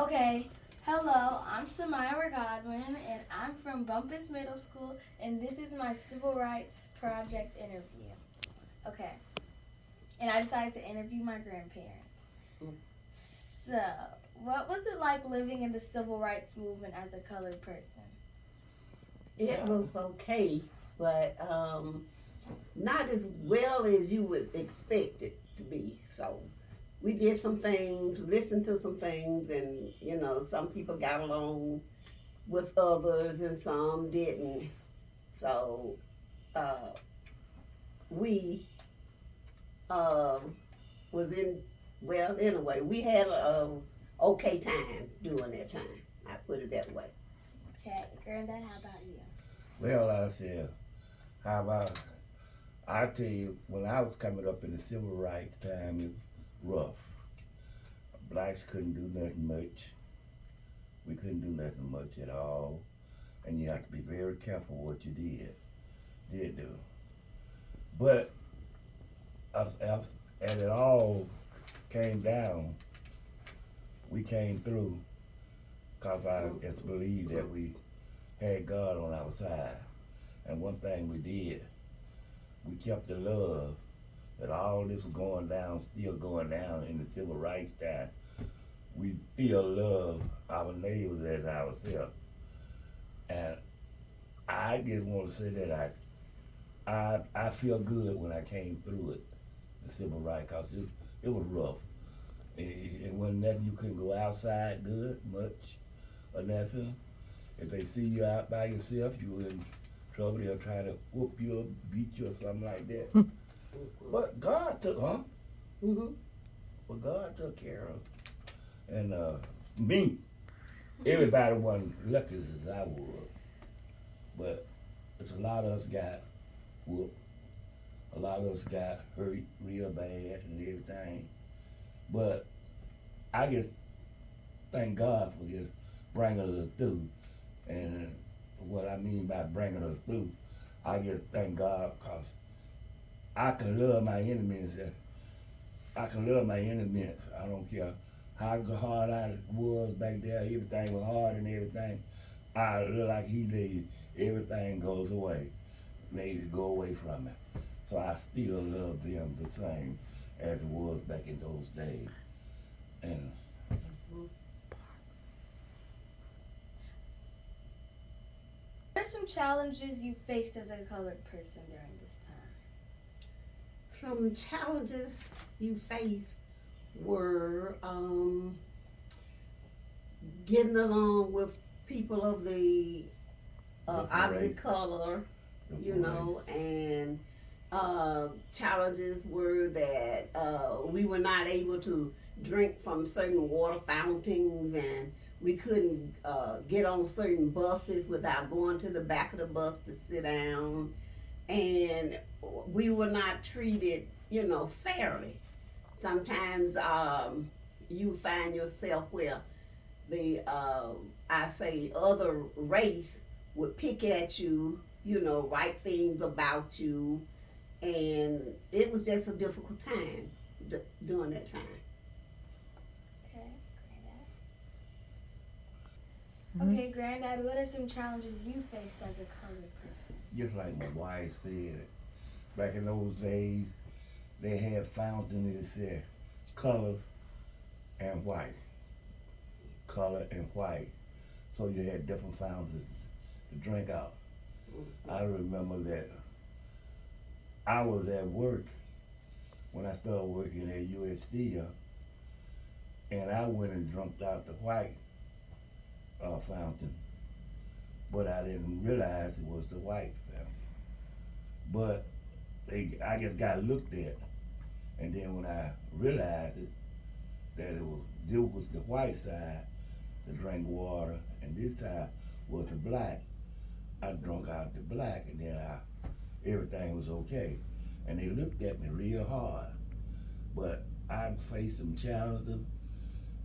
Okay, hello, I'm Samira Godwin, and I'm from Bumpus Middle School, and this is my Civil Rights Project interview. Okay, and I decided to interview my grandparents. So, what was it like living in the Civil Rights Movement as a colored person? It was okay, but not as well as you would expect it to be. So we did some things, listened to some things, and some people got along with others and some didn't. So uh, we um, was in well anyway. We had a okay time during that time. I put it that way. Okay, Granddad, how about you? Well, I said, how about I tell you, when I was coming up in the civil rights time, it was rough. Blacks couldn't do nothing much. We couldn't do nothing much at all, and you have to be very careful what you did do. But as it all came down, we came through because I just believed that we had God on our side. And one thing we did, we kept the love that all this was going down, still going down in the civil rights time. We still love our neighbors as ourselves. And I just want to say that I feel good when I came through it, the civil rights, because it was rough. It wasn't nothing, you couldn't go outside good, much, or nothing. If they see you out by yourself, you were in trouble. They'll try to whoop you or beat you or something like that. But God took, Mm-hmm. But God took care of. And me, everybody wasn't lucky as I was. But it's a lot of us got whooped. A lot of us got hurt real bad and everything. But I just thank God for just bringing us through. And what I mean by bringing us through, I just thank God because I can love my enemies. I can love my enemies. I don't care how hard I was back there. Everything was hard and everything. I look like he did. Everything goes away. Made it go away from me. So I still love them the same as it was back in those days. And What are some challenges you faced as a colored person during this time? Some challenges you faced were getting along with people of the Different opposite race. color, and challenges were that we were not able to drink from certain water fountains, and we couldn't get on certain buses without going to the back of the bus to sit down, and we were not treated, fairly. Sometimes you find yourself where the I say other race would pick at you, write things about you, and it was just a difficult time during that time. Okay, Granddad. Okay, Granddad, what are some challenges you faced as a colored person? just like my wife said, back in those days, they had fountains that said colors and white. Color and white. So you had different fountains to drink out. I remember that I was at work when I started working at USD, and I went and drunk out the white fountain, but I didn't realize it was the white fountain. But I just got looked at, and then when I realized it, that this was the white side to drink water, and this side was the black. I drunk out the black, and then everything was okay. And they looked at me real hard. But I faced some challenges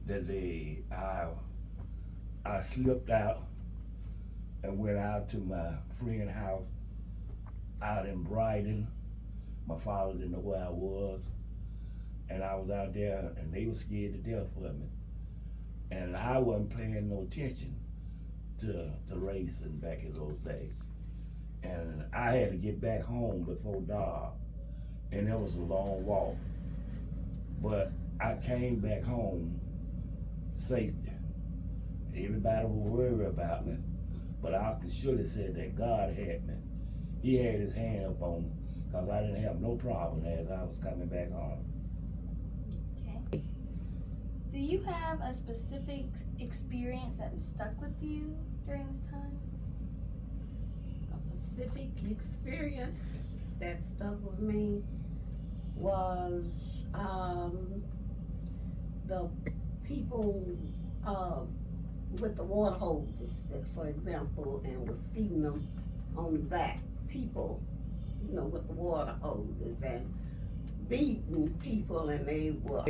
that I slipped out and went out to my friend's house out in Brighton. My father didn't know where I was, and I was out there, and they were scared to death for me. and I wasn't paying no attention to the racing back in those days. And I had to get back home before dark, and it was a long walk. But I came back home safely. Everybody was worried about me, but I could surely say that God had me. He had his hand up on me, because I didn't have no problem as I was coming back home. Okay. Do you have a specific experience that stuck with you during this time? A specific experience that stuck with me was the people with the water hoses, for example, and was speeding them on the black people, with the water hoses and beating people, and they were.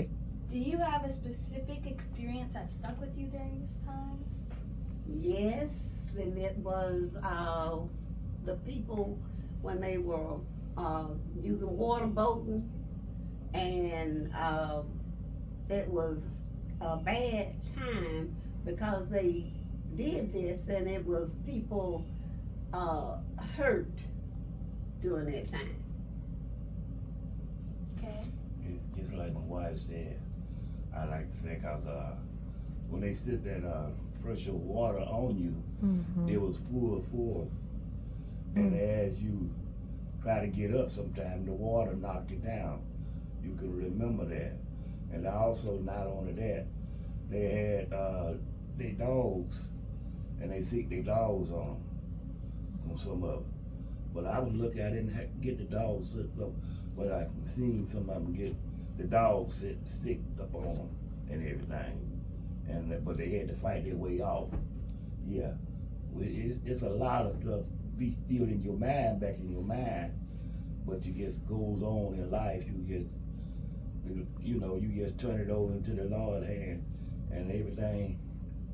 Do you have a specific experience that stuck with you during this time? Yes, and it was the people when they were using water boating, and it was a bad time because they did this, and it was people hurt during that time. Okay. It's just like my wife said, I like to say, because when they sit that pressure water on you, it was full force. And as you try to get up sometime, the water knocked you down. You can remember that. And also, not only that, they had their dogs, and they sick their dogs on some of them. But I would look at it and get the dogs sick up, but I can see some of them get the dogs sick up on them and everything. But they had to fight their way off. Yeah, it's a lot of stuff be still in your mind, back in your mind, but you just goes on in life. You just, you just turn it over into the Lord's hand, and everything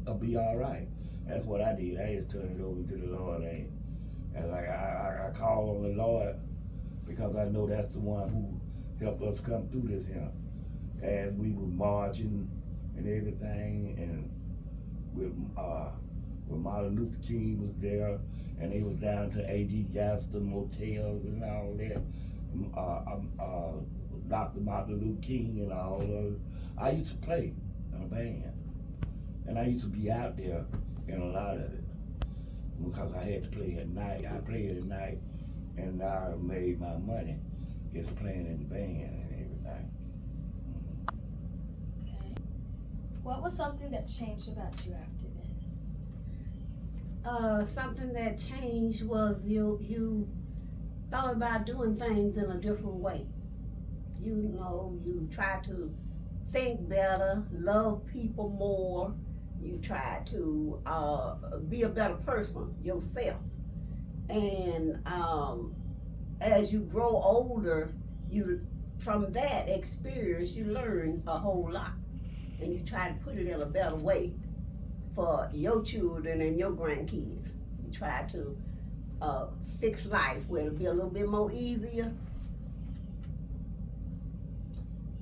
will be all right. That's what I did. I just turned it over into the Lord's hand, and like I call on the Lord because I know that's the one who helped us come through this here. As we were marching and everything, and with Martin Luther King was there, and they was down to A.G. Gaston motels and all that. Dr. Martin Luther King and all of it. I used to play in a band, and I used to be out there in a lot of it because I had to play at night. I played at night, and I made my money just playing in the band and everything. Okay. What was something that changed about you after this? Something that changed was you thought about doing things in a different way. You try to think better, love people more. You try to be a better person yourself. And as you grow older, from that experience, you learn a whole lot. And you try to put it in a better way for your children and your grandkids. You try to fix life where it'll be a little bit more easier.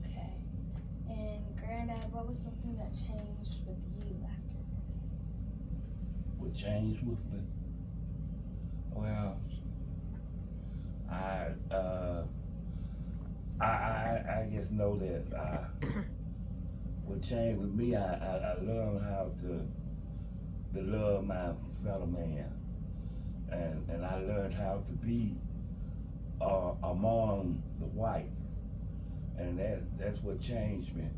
Okay. And Granddad, what was something that changed with you after this? What changed with me? Well, I just know that what changed with me, I learned how to love my fellow man, and I learned how to be among the white, and that's what changed me,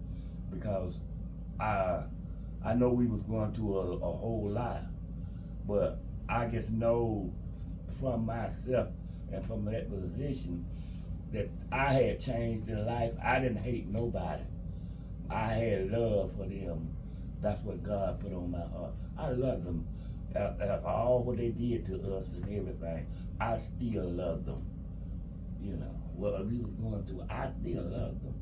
because I know we was going through a whole lot, but I just know from myself and from that position that I had changed in life. I didn't hate nobody. I had love for them. That's what God put on my heart. I love them. After all what they did to us and everything, I still love them. What we was going through, I still love them.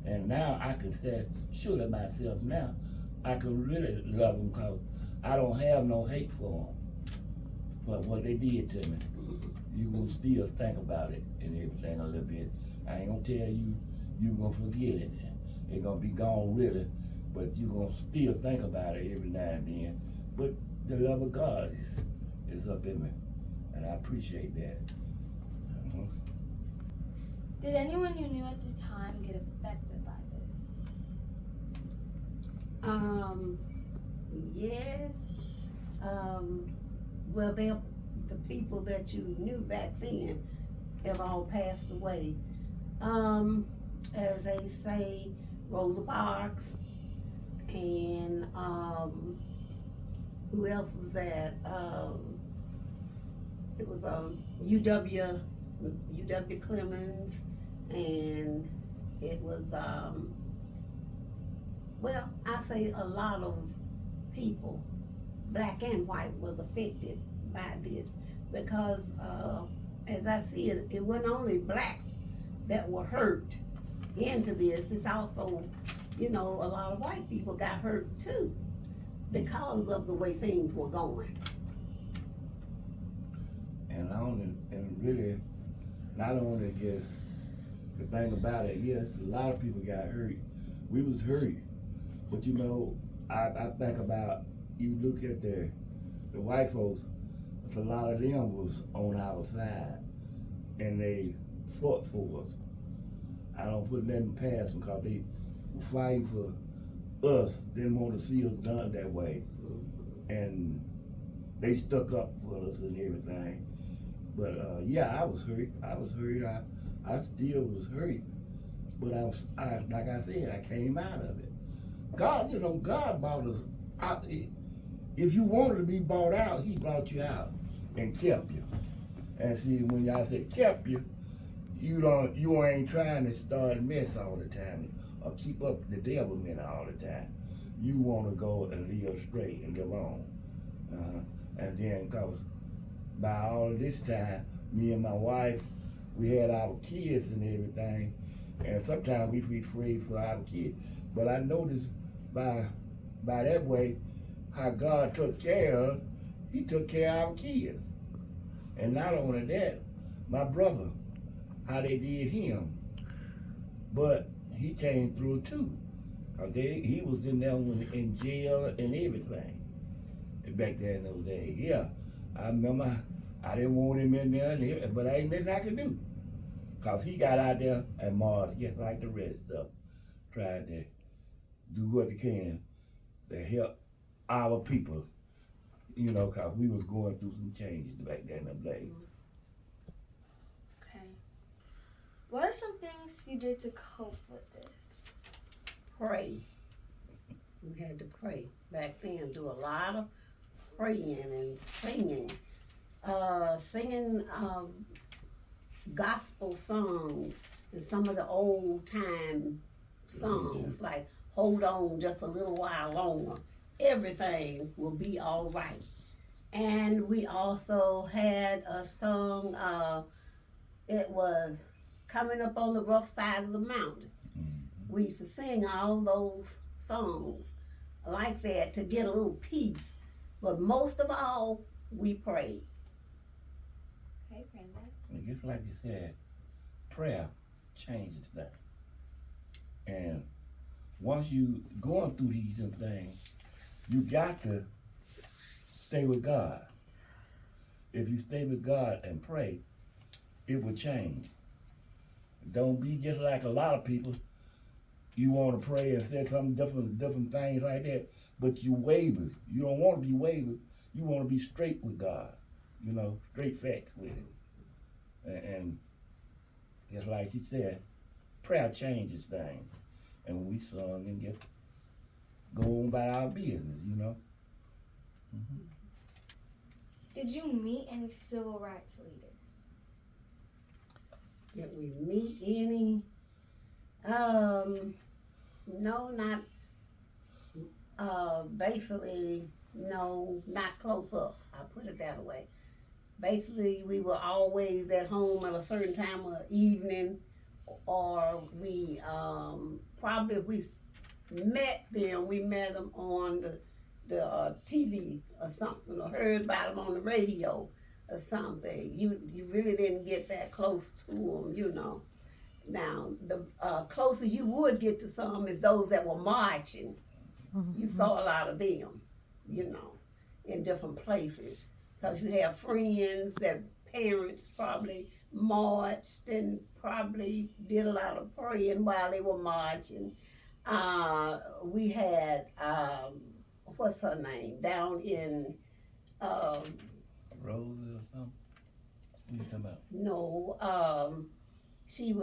And now I can say, surely myself now, I can really love them because I don't have no hate for them. But what they did to me, you gonna still think about it and everything a little bit. I ain't gonna tell you, you gonna forget it. It's gonna be gone really but you gonna still think about it every now and then. But the love of God is up in me, and I appreciate that. Did anyone you knew at this time get affected by this? Yes. Well, the people that you knew back then have all passed away. As they say, Rosa Parks, and who else was that? It was UW Clemens, and it was well, I say a lot of people, black and white, was affected by this because as I see it, it wasn't only blacks that were hurt into this. It's also, a lot of white people got hurt too because of the way things were going. And really, not only just the thing about it, yes, a lot of people got hurt. We was hurt, but I think about, you look at the white folks, a lot of them was on our side, and they fought for us. I don't put nothing past them because they were fighting for us, didn't want to see us done that way. And they stuck up for us and everything. But yeah, I was hurt. I still was hurt. But I like I said, I came out of it. God, God brought us out. If you wanted to be brought out, he brought you out and kept you. And see, when I said kept you, you ain't trying to start a mess all the time or keep up the devilment all the time. You want to go and live straight and live on. And then, cause by all this time, me and my wife, we had our kids and everything, and sometimes we be afraid for our kids. But I noticed by that way, how God took care of us, he took care of our kids. And not only that, my brother, how they did him, but he came through too. He was in there in jail and everything back there in those days. Yeah, I remember I didn't want him in there, but ain't nothing I could do. Cause he got out there and marched just like the rest of them, tried to do what he can to help our people, cause we was going through some changes back there in them days. Okay. What are some things you did to cope with this? Pray. We had to pray back then. Do a lot of praying and singing. Singing gospel songs and some of the old time songs like Hold On Just a Little While Longer. Everything will be all right. And we also had a song, it was Coming Up on the Rough Side of the Mountain. We used to sing all those songs like that to get a little peace. But most of all, we prayed. Okay, Brenda. And just like you said, prayer changes that. And once you going through these things, you got to stay with God. If you stay with God and pray, it will change. Don't be just like a lot of people. You want to pray and say some different things like that, but you waver. You don't want to be wavered. You want to be straight with God, straight facts with it. And just like you said, prayer changes things. And when we sung and just go on by our business, Mm-hmm. Did you meet any civil rights leaders? Did we meet any? No, not, basically, no, not close up. I'll put it that way. Basically, we were always at home at a certain time of evening, or we, probably if we met them, we met them on the TV or something, or heard about them on the radio or something. You really didn't get that close to them, Now, the closest you would get to some is those that were marching You saw a lot of them, you know, in different places. Because you have friends that parents probably marched and probably did a lot of praying while they were marching. We had, what's her name, down in, um, Rose or something? What you talking about? no, she's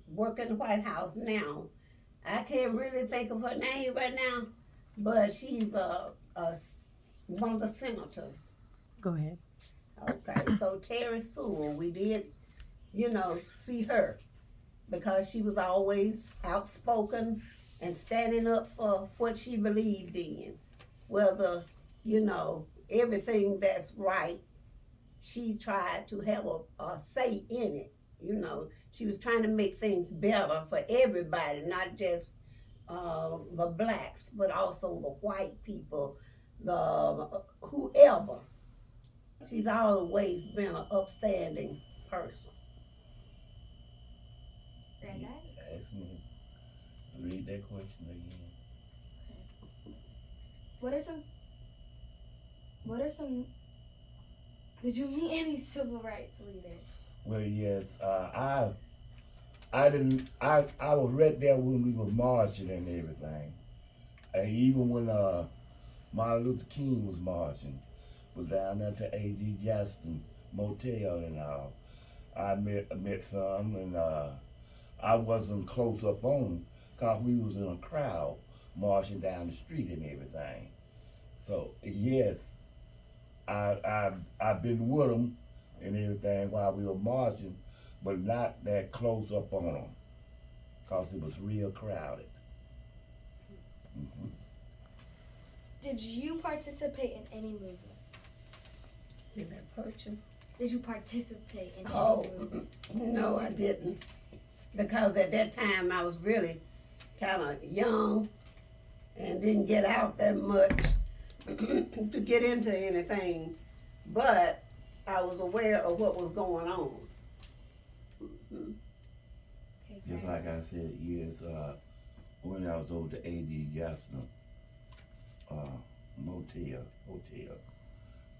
working the White House now. I can't really think of her name right now, but she's one of the senators. Go ahead. Okay, so Terry Sewell, we did, see her because she was always outspoken and standing up for what she believed in. Whether, everything that's right, she tried to have a say in it. She was trying to make things better for everybody, not just the blacks, but also the white people, the whoever. She's always been an upstanding person. Granddad? Ask me. Read that question again. What are some, did you meet any civil rights leaders? Well, yes, I didn't. I was right there when we were marching and everything, and even when Martin Luther King was marching, was down there to A.G. Jackson Motel and all. I met some, and I wasn't close up on them because we was in a crowd marching down the street and everything. So yes, I've been with them and everything while we were marching, but not that close up on them, cause it was real crowded. Mm-hmm. Did you participate in any movements? Did that purchase? Did you participate in Oh, any movements? no, I didn't. Because at that time I was really kind of young and didn't get out that much to get into anything. But I was aware of what was going on. Mm-hmm. Okay, Just Grandma. like I said, yes, when I was over to A.D. Jackson hotel,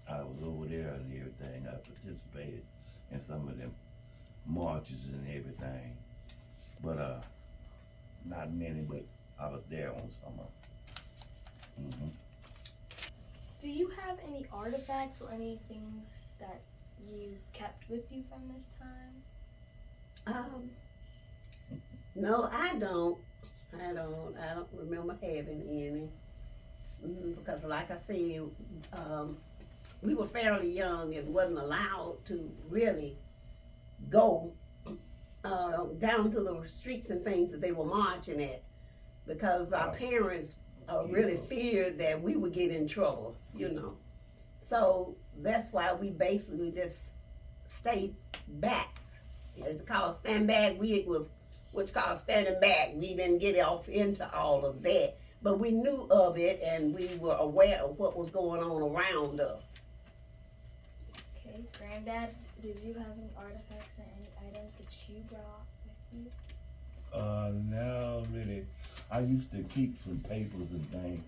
I was over there and everything. I participated in some of them marches and everything, but not many. But I was there on some of them. Mm-hmm. Do you have any artifacts or any things that you kept with you from this time? No, I don't. I don't remember having any. Because like I said, we were fairly young and wasn't allowed to really go down to the streets and things that they were marching at, because our parents really feared that we would get in trouble, So that's why we basically just stayed back. It's called stand back. Which called standing back. We didn't get off into all of that, but we knew of it and we were aware of what was going on around us. Okay, Granddad, did you have any artifacts or any items that you brought with you? No, really. I used to keep some papers and things,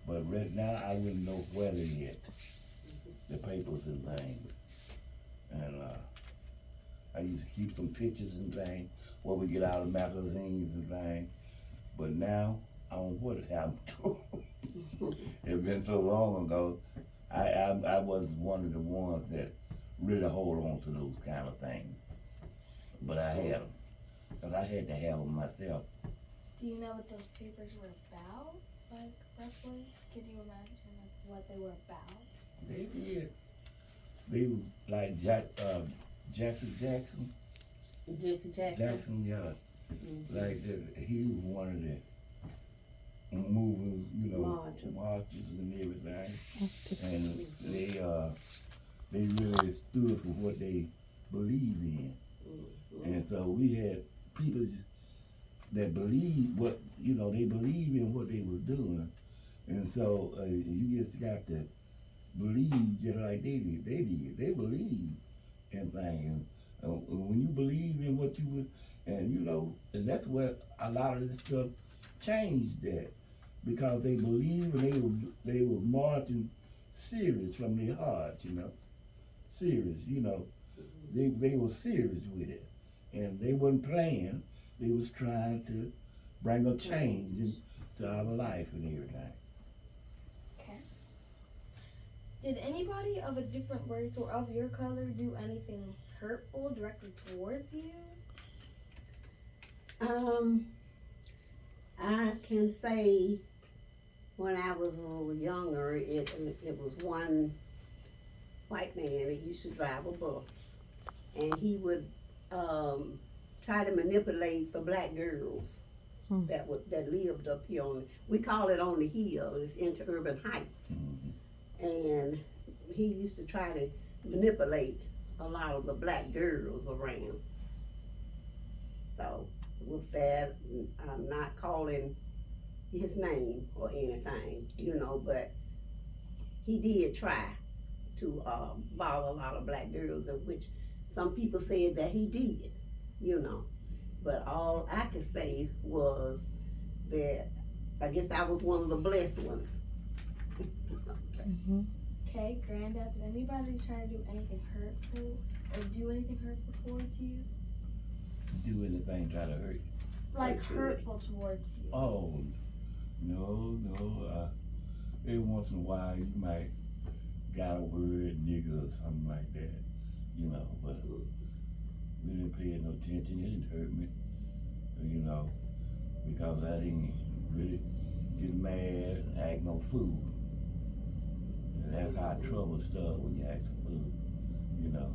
but right now I wouldn't know where they get the papers and things. And I used to keep some pictures and things where we get out of magazines and things. But now I don't know what it happened to. It's been so long ago. I was one of the ones that really hold on to those kind of things. But I had them, because I had to have them myself. Do you know what those papers were about? Like, roughly? Could you imagine what they were about? They did. They were like Jackson. Jesse Jackson, yeah. Like he was one of the movers, marches and everything. And they really stood for what they believed in. And so we had people that believed they believed in what they were doing. And so you just got to believe just like they did. They believed in things. When you believe in what you would, and that's what a lot of this stuff changed that because they believed and they were marching serious from their heart, you know. Serious, you know. They were serious with it. And they wasn't playing. They was trying to bring a change into our life and everything. Okay. Did anybody of a different race or of your color do anything hurtful directly towards you? I can say when I was a little younger, it was one white man that used to drive a bus, and he would try to manipulate the black girls that lived up here on. We call it on the hill. It's Interurban Heights, and he used to try to manipulate a lot of the black girls around. So with that, I'm not calling his name or anything, you know, but he did try to bother a lot of black girls, of which some people said that he did, you know. But all I could say was that I guess I was one of the blessed ones. Okay, Granddad, did anybody try to do anything hurtful or do anything hurtful towards you? Do anything try to hurt you? Like hurtful towards you? Oh, no. Every once in a while you might got a word, nigga, or something like that, you know, but we didn't pay no attention. It didn't hurt me, you know, because I didn't really get mad and act no fool. And that's how trouble starts when you act a fool, you know.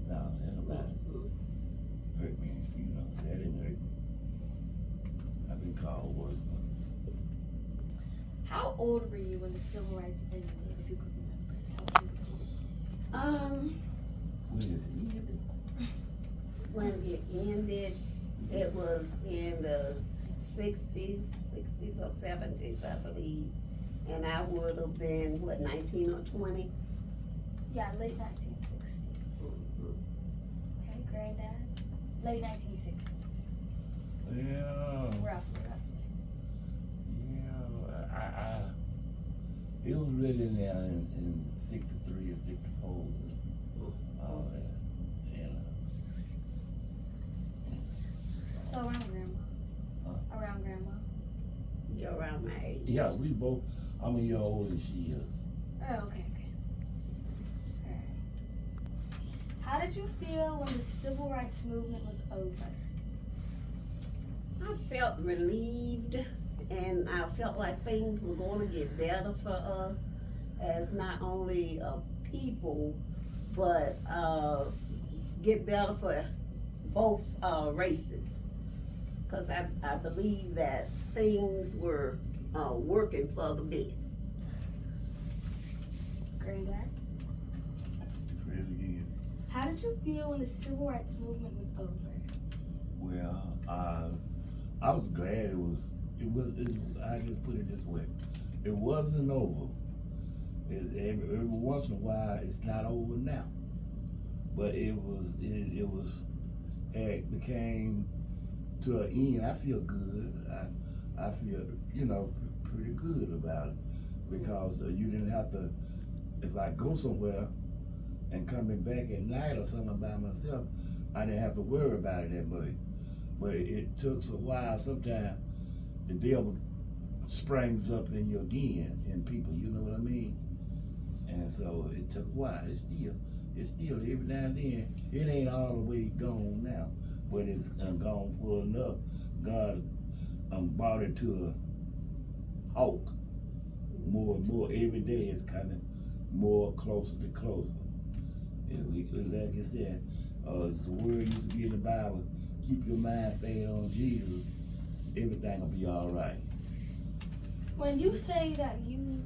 No, that nobody hurt me, you know, that didn't hurt me. I've been called worse. How old were you when the civil rights ended, if you could remember? How old were you? When is it ended? When it ended, it was in the 60s or 70s, I believe. And I would have been, what, 19 or 20? Yeah, late 1960s. Okay, Granddad? Late 1960s. Yeah. Roughly. Yeah, it was really now in 63 or 64. All that, you know. So around Grandma? Huh? Around Grandma? You're around my age. Yeah, we both, I'm a year older than she is. Oh, okay. Alright. How did you feel when the civil rights movement was over? I felt relieved, and I felt like things were going to get better for us as not only a people, but get better for both races. Because I believe that things were working for the best. Granddad? Say it again. How did you feel when the civil rights movement was over? Well, I was glad it was, I just put it this way. It wasn't over. Every once in a while, it's not over now. But it became to an end. I feel good. I feel, you know, pretty good about it. Because you didn't have to, if I go somewhere and coming back at night or something by myself, I didn't have to worry about it that much. But it took a while. Sometimes the devil springs up in you again in people, you know what I mean? And so it took a while. It's still every now and then. It ain't all the way gone now, but it's gone full enough. God brought it to a halt. More and more every day. It's kind of more closer to closer. Like you said, the word used to be in the Bible. Keep your mind stayed on Jesus. Everything will be all right. When you say that you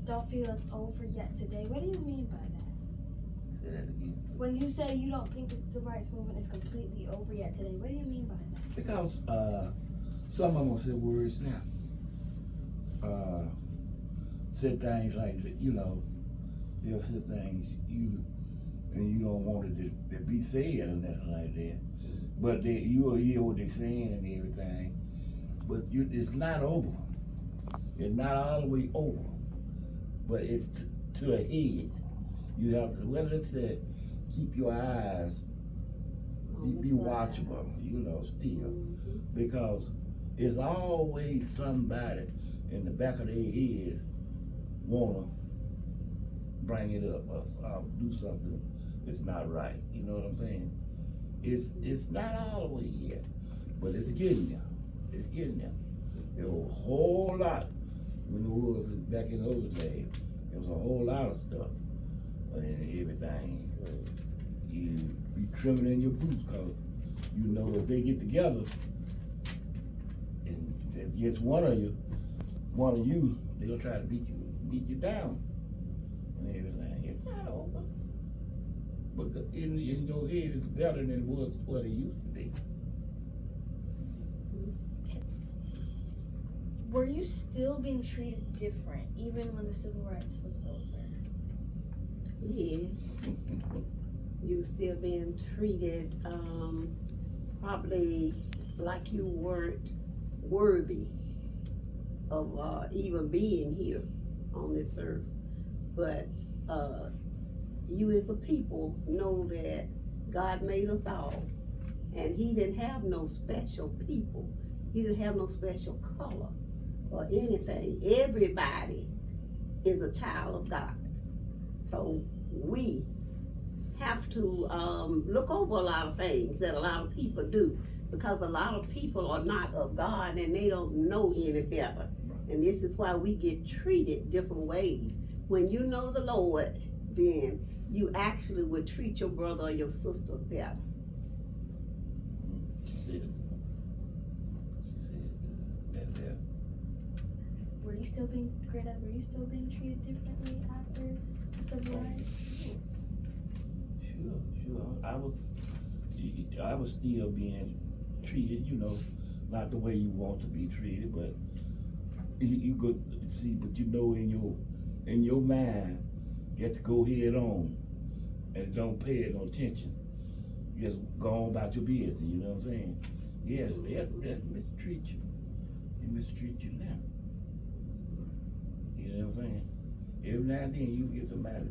don't feel it's over yet today, what do you mean by that? Say that again. When you say you don't think the civil rights movement is completely over yet today, what do you mean by that? Because some of them say words now. Said things like, you know, they'll say things you don't want it to be said or nothing like that. But you will hear what they're saying and everything. but it's not over. It's not all the way over, but it's to a head. You have to, well, let's say, keep your eyes, be watchable, still. Because it's always somebody in the back of their head wanna bring it up or do something that's not right. You know what I'm saying? It's not all the way yet, but it's getting there. It's getting there. There was a whole lot when it was back in those days. There was a whole lot of stuff and everything. You be trimming in your boots because you know if they get together and it gets one of you, they'll try to beat you down and everything. It's not over, but in your head it's better than it was what it used to be. Were you still being treated different even when the civil rights was over? Yes. You were still being treated probably like you weren't worthy of even being here on this earth. But you as a people know that God made us all, and He didn't have no special people. He didn't have no special color or anything. Everybody is a child of God. So we have to look over a lot of things that a lot of people do, because a lot of people are not of God and they don't know any better. And this is why we get treated different ways. When you know the Lord, then you actually would treat your brother or your sister better. She said that. Were you still being treated differently after the civil rights? Sure. I was still being treated, not the way you want to be treated, but you could see, but in your mind, you have to go head on and don't pay it no attention. You just go on about your business, you know what I'm saying? Yes, they mistreat you. They mistreat you now. You know what I'm saying? Every now and then you get somebody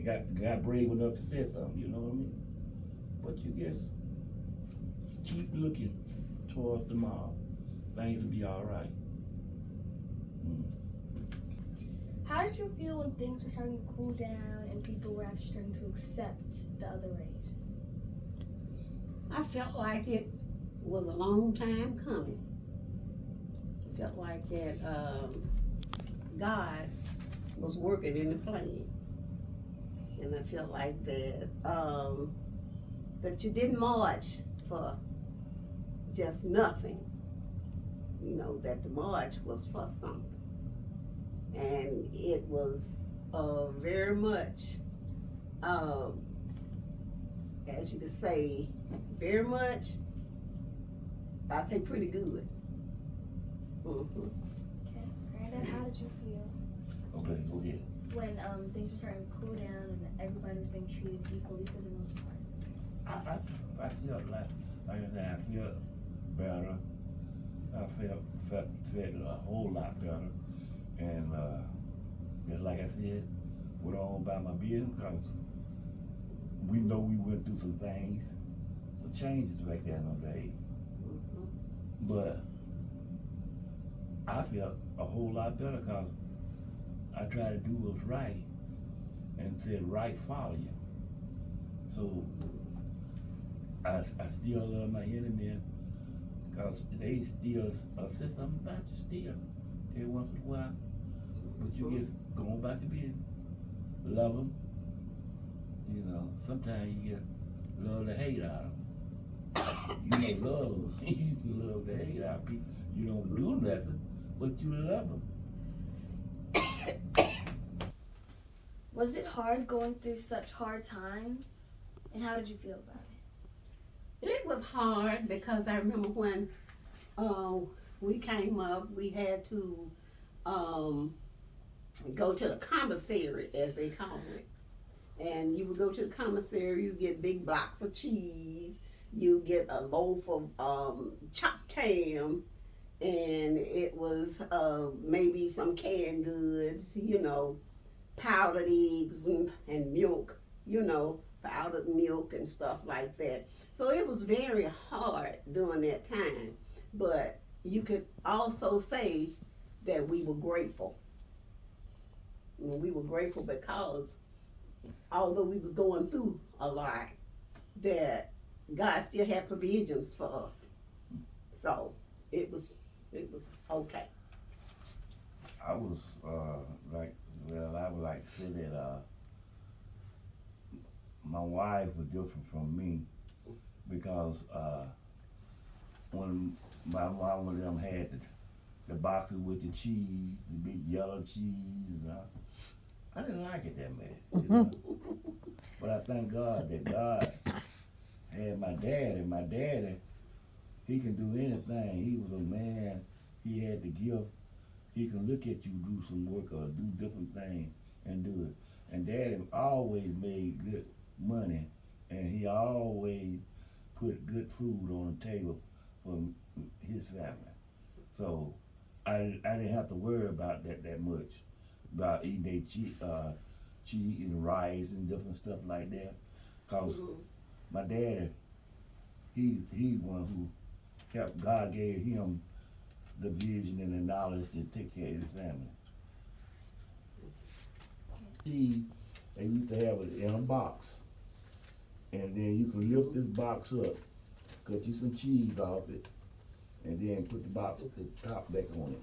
got brave enough to say something, you know what I mean? But you just keep looking towards tomorrow. Things will be all right. How did you feel when things were starting to cool down and people were actually starting to accept the other race? I felt like it was a long time coming. I felt like that God was working in the plan. And I felt like that that you didn't march for just nothing. That the march was for something. And it was very much, as you could say, very much, I say pretty good. Okay, Granddad, how did you feel? Okay, go ahead. When things were starting to cool down and everybody was being treated equally for the most part? I felt like I said, I felt better. I felt a whole lot better. And just like I said, went on by my business because we know we went through some things, some changes back then in those days. But I felt a whole lot better because I tried to do what's right and said right follow you. So I still love my enemy because they still say something about you still every once in a while. But you just go on about your business. Love them. Sometimes you get love to hate out of them. Love. You can love to hate out of people. You don't do nothing, but you love them. Was it hard going through such hard times? And how did you feel about it? It was hard because I remember when we came up, we had to go to the commissary, as they call it. And you would go to the commissary, you get big blocks of cheese, you get a loaf of chopped ham, and it was maybe some canned goods, powdered eggs and milk, powdered milk and stuff like that. So it was very hard during that time. But you could also say that we were grateful. We were grateful because although we was going through a lot, that God still had provisions for us. So it was okay. I was I would like to say that my wife was different from me because when my mom and them had the boxes with the cheese, the big yellow cheese, I didn't like it that much. But I thank God that God had my dad, and my daddy, he can do anything. He was a man, he had the gift. He can look at you do some work or do different things and do it. And daddy always made good money, and he always put good food on the table for his family. So I didn't have to worry about that much, about eating their cheese and rice and different stuff like that. Cause my daddy, he one who helped. God gave him the vision and the knowledge to take care of his family. Cheese, they used to have it in a box, and then you can lift this box up, cut you some cheese off it, and then put the box, the top back on it.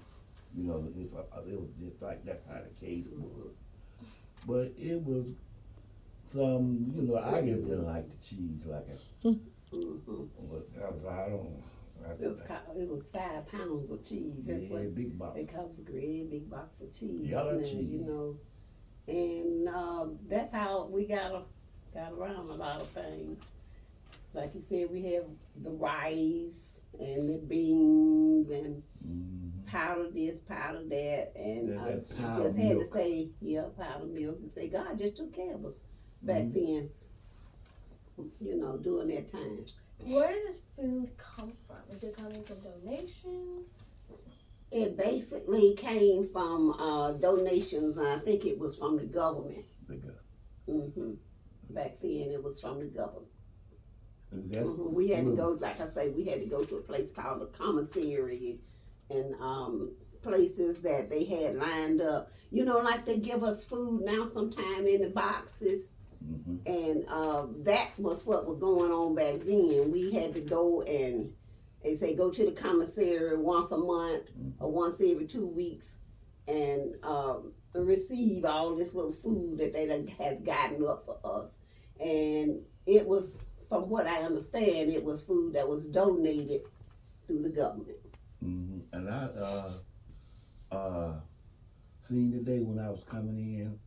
It was just like that's how the case was. But it was some, I just didn't like the cheese like it. Because I don't. It was 5 pounds of cheese. That's what big box. it comes a great big box of cheese. Yellow cheese. And that's how we got around a lot of things. Like you said, we have the rice and the beans and powder this, powder that, and just had to say, powdered milk, and say God just took care of us back then. During that time. Where did this food come from? Is it coming from donations? It basically came from donations. I think it was from the government. Back then, it was from the government. We had to go, like I say, we had to go to a place called the commissary, and places that they had lined up. Like they give us food now sometime in the boxes. And that was what was going on back then. We had to go and they say go to the commissary once a month or once every 2 weeks and receive all this little food that they had gotten up for us. And it was, from what I understand, it was food that was donated through the government. And I seen the day when I was coming in,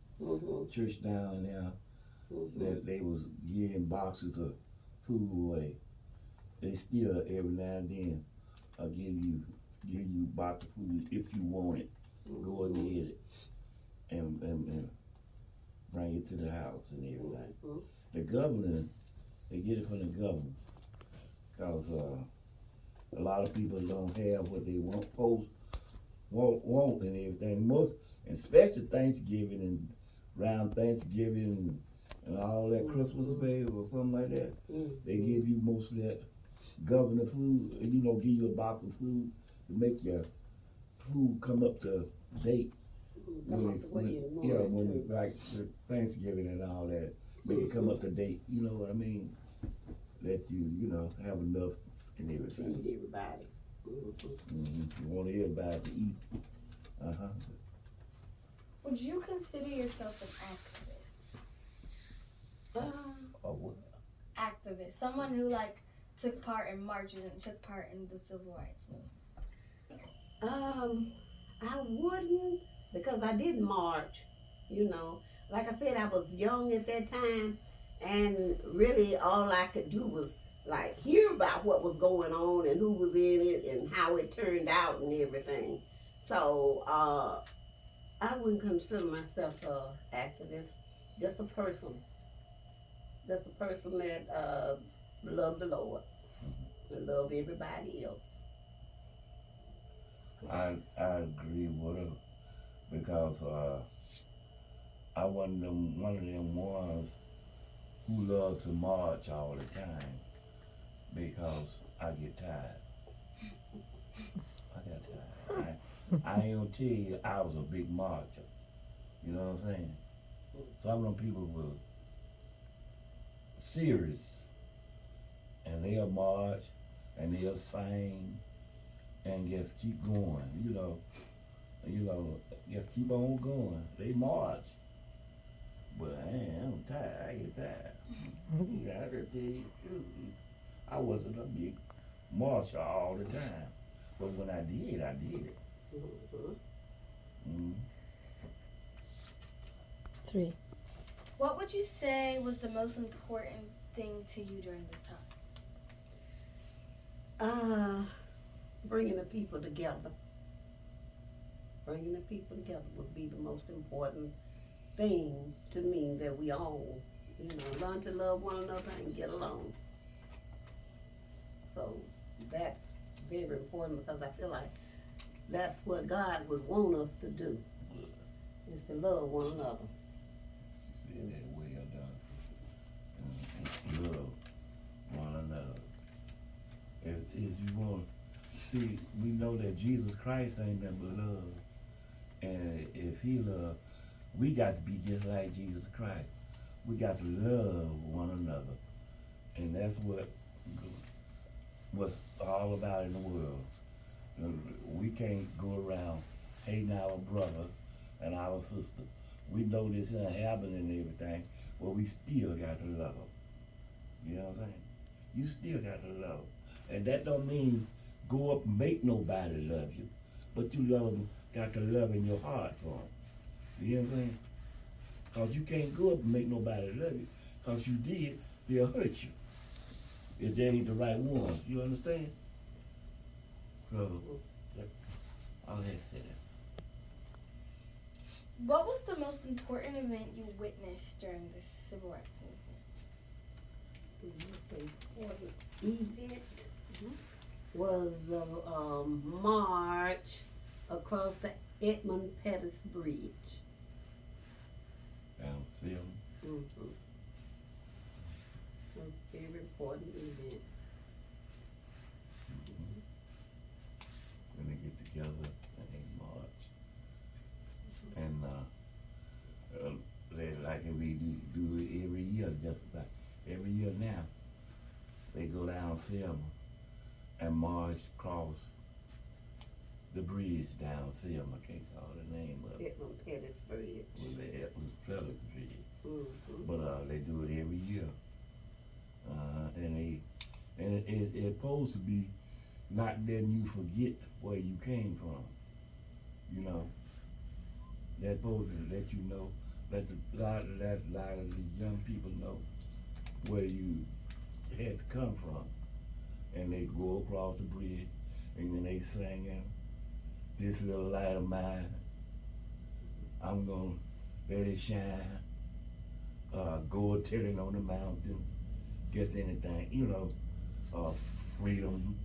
church down there, that they was giving boxes of food away. They still every now and then give you a box of food if you want it. Go and get it and bring it to the house and everything. The government, they get it from the government because a lot of people don't have what they want and everything. Most, especially Thanksgiving and around Thanksgiving and all that Christmas Day or something like that, they give you most of that governor food, and give you a box of food to make your food come up to date. When it's like the Thanksgiving and all that, make it come up to date. You know what I mean? Let you, have enough and everything. Feed everybody. You want everybody to eat. Would you consider yourself an activist? What? Activist, someone who took part in marches and took part in the civil rights movement. I wouldn't, because I didn't march. Like I said, I was young at that time, and really all I could do was hear about what was going on and who was in it and how it turned out and everything. So I wouldn't consider myself an activist, just a person. Just a person that loved the Lord and loved everybody else. I agree with her because I wasn't one of them ones who love to march all the time because I get tired. I got tired. I ain't gonna tell you I was a big marcher. You know what I'm saying? Some of them people were serious and they'll march and they'll sing and just keep going, just keep on going. They march. But I'm tired, I get tired. I gotta tell you the truth. I wasn't a big marcher all the time. But when I did it. Mm. 3. What would you say was the most important thing to you during this time? Bringing the people together. Bringing the people together would be the most important thing to me, that we all, learn to love one another and get along. So that's very important because I feel like that's what God would want us to do, is to love one another. She said that well done. Love one another. If you want, see, we know that Jesus Christ ain't nothing but love. And if he love, we got to be just like Jesus Christ. We got to love one another. And that's what's all about in the world. We can't go around hating our brother and our sister. We know this ain't happening and everything, but we still got to love them. You know what I'm saying? You still got to love them. And that don't mean go up and make nobody love you, but you love them, got to love in your heart for them. You know what I'm saying? Because you can't go up and make nobody love you, because you did, they'll hurt you if they ain't the right ones. You understand? So, I'll have to say that. What was the most important event you witnessed during the Civil Rights Movement? The most important event was the march across the Edmund Pettus Bridge. Down Selma. Mm-hmm. It was a very important event. When they get together and they march. And they, like we do it every year, just like every year now, they go down Selma and march across the bridge down Selma. I can't call the name of it. Edmund Pettus Bridge. Well, the Edmund Pettus Bridge. Mm-hmm. But they do it every year. And it's supposed to be not letting you forget where you came from. You know, they're supposed to let you know, let a lot of these young people know where you had to come from. And they go across the bridge and then they singing, "This little light of mine, I'm gonna let it shine." Go telling on the mountains, guess anything, freedom,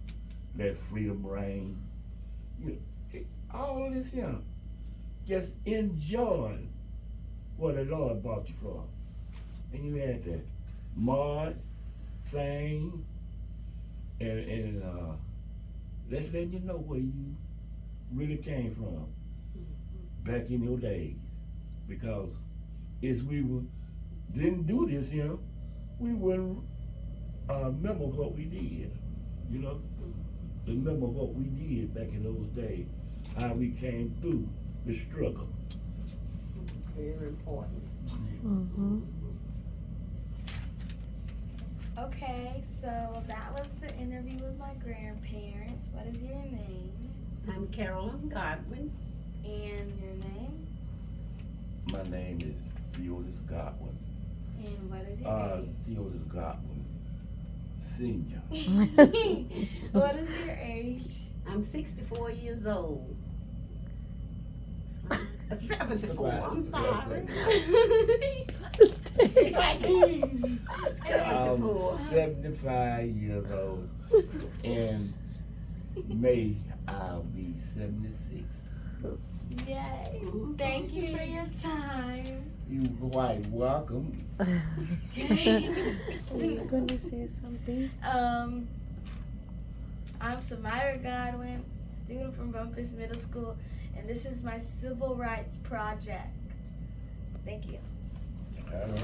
let freedom reign. All of this, just enjoying where the Lord brought you from. And you had to march, sing, and let's let you know where you really came from back in your days. Because if we didn't do this, we wouldn't remember what we did, remember what we did back in those days, how we came through the struggle. Very important. Mm-hmm. Okay, so that was the interview with my grandparents. What is your name? I'm Carolyn Godwin. And your name? My name is Theodis Godwin. And what is your age? Theodis Godwin, Senior. What is your age? I'm 64 years old. 74, I'm sorry. 74. 75 years old. In May, I'll be 76. Yay. Thank you for your time. You quite welcome. Okay. You're gonna say something? I'm Samira Godwin, student from Bumpus Middle School, and this is my civil rights project. Thank you. All right.